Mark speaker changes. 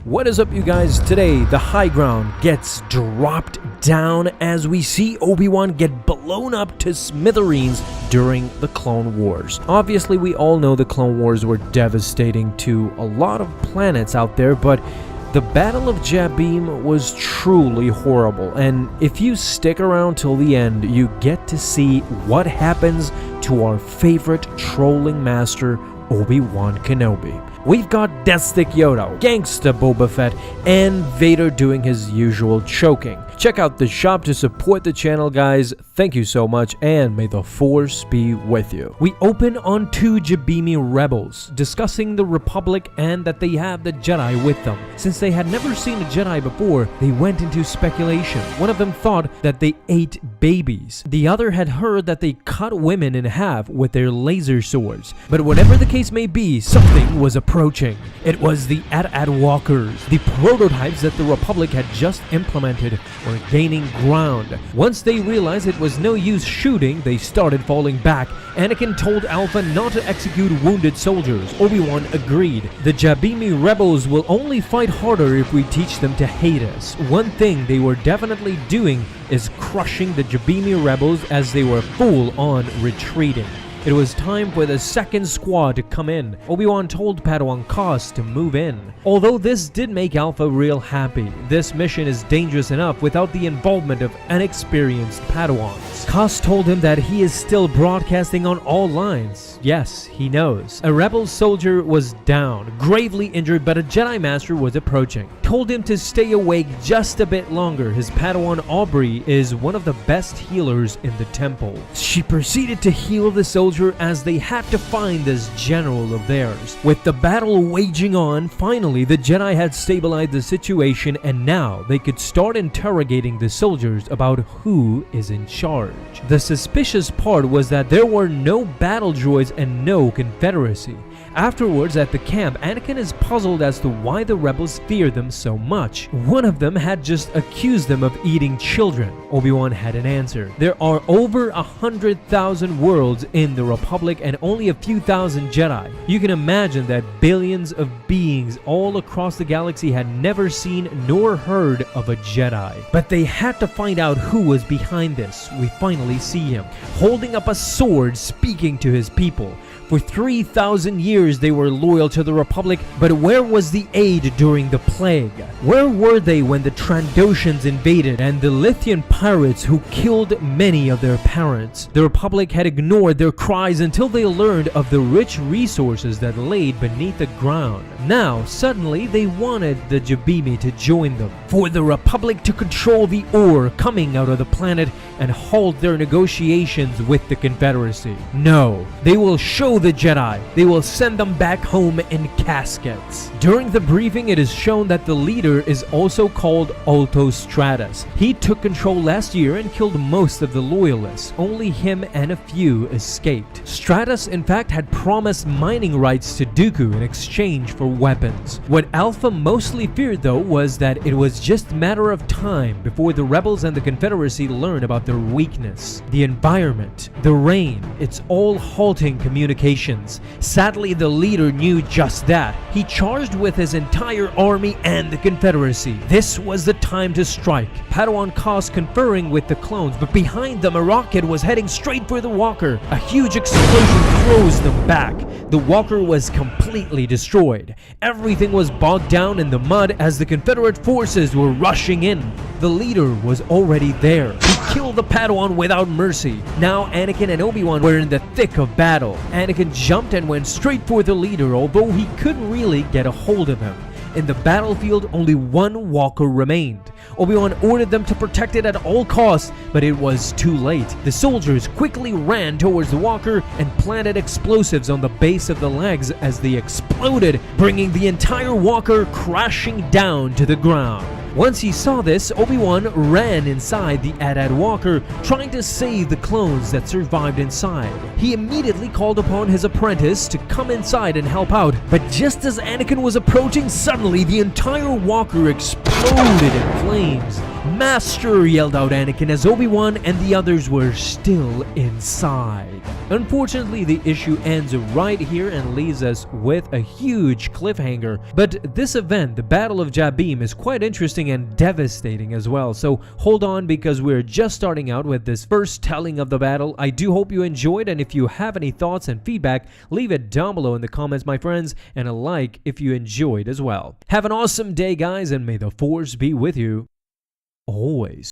Speaker 1: What is up, you guys? Today the high ground gets dropped down as we see Obi Wan get blown up to smithereens during the Clone Wars. Obviously we all know the Clone Wars were devastating to a lot of planets out there, but the Battle of Jabiim was truly horrible, and if you stick around till the end, you get to see what happens to our favorite trolling master, Obi Wan Kenobi. We've got Death Stick Yoda, Gangsta Boba Fett, and Vader doing his usual choking. Check out the shop to support the channel, guys. Thank you so much, and may the Force be with you. We open on two Jabiim rebels, discussing the Republic and that they have the Jedi with them. Since they had never seen a Jedi before, they went into speculation. One of them thought that they ate babies. The other had heard that they cut women in half with their laser swords. But whatever the case may be, something was approaching. It was the AT-AT walkers. The prototypes that the Republic had just implemented were gaining ground. Once they realized it was no use shooting, they started falling back. Anakin told Alpha not to execute wounded soldiers. Obi-Wan agreed. The Jabiim rebels will only fight harder if we teach them to hate us. One thing they were definitely doing is crushing the Jabiim rebels as they were full on retreating. It was time for the second squad to come in. Obi-Wan told Padawan Kos to move in. Although this did make Alpha real happy, this mission is dangerous enough without the involvement of inexperienced Padawans. Kos told him that he is still broadcasting on all lines. Yes, he knows. A rebel soldier was down, gravely injured, but a Jedi Master was approaching. Told him to stay awake just a bit longer. His Padawan Aubrey is one of the best healers in the temple. She proceeded to heal the soldier as they had to find this general of theirs. With the battle waging on, finally the Jedi had stabilized the situation, and now they could start interrogating the soldiers about who is in charge. The suspicious part was that there were no battle droids and no Confederacy. Afterwards, at the camp, Anakin is puzzled as to why the rebels fear them so much. One of them had just accused them of eating children. Obi-Wan had an answer. There are over 100,000 worlds in the Republic and only a few thousand Jedi. You can imagine that billions of beings all across the galaxy had never seen nor heard of a Jedi. But they had to find out who was behind this. We finally see him, holding up a sword, speaking to his people. For 3,000 years they were loyal to the Republic, but where was the aid during the plague? Where were they when the Trandoshans invaded and the Lithian pirates who killed many of their parents? The Republic had ignored their cries until they learned of the rich resources that laid beneath the ground. Now, suddenly, they wanted the Jabiim to join them, for the Republic to control the ore coming out of the planet and halt their negotiations with the Confederacy. No, they will show the Jedi. They will send them back home in caskets. During the briefing, it is shown that the leader is also called Alto Stratus. He took control last year and killed most of the loyalists. Only him and a few escaped. Stratus, in fact, had promised mining rights to Dooku in exchange for weapons. What Alpha mostly feared, though, was that it was just a matter of time before the rebels and the Confederacy learned about their weakness. The environment, the rain, it's all halting communication. Sadly, the leader knew just that. He charged with his entire army and the Confederacy. This was the time to strike. Padawan Kos conferring with the clones, but behind them a rocket was heading straight for the walker. A huge explosion throws them back. The walker was completely destroyed. Everything was bogged down in the mud as the Confederate forces were rushing in. The leader was already there. He killed the Padawan without mercy. Now Anakin and Obi-Wan were in the thick of battle. Anakin jumped and went straight for the leader, although he couldn't really get a hold of him. In the battlefield, only one walker remained. Obi-Wan ordered them to protect it at all costs, but it was too late. The soldiers quickly ran towards the walker and planted explosives on the base of the legs as they exploded, bringing the entire walker crashing down to the ground. Once he saw this, Obi-Wan ran inside the AT-AT walker, trying to save the clones that survived inside. He immediately called upon his apprentice to come inside and help out, but just as Anakin was approaching, suddenly the entire walker exploded in flames. "Master!" yelled out Anakin as Obi-Wan and the others were still inside. Unfortunately, the issue ends right here and leaves us with a huge cliffhanger. But this event, the Battle of Jabiim, is quite interesting and devastating as well. So hold on, because we're just starting out with this first telling of the battle. I do hope you enjoyed, and if you have any thoughts and feedback, leave it down below in the comments, my friends, and a like if you enjoyed as well. Have an awesome day, guys, and may the Force be with you always.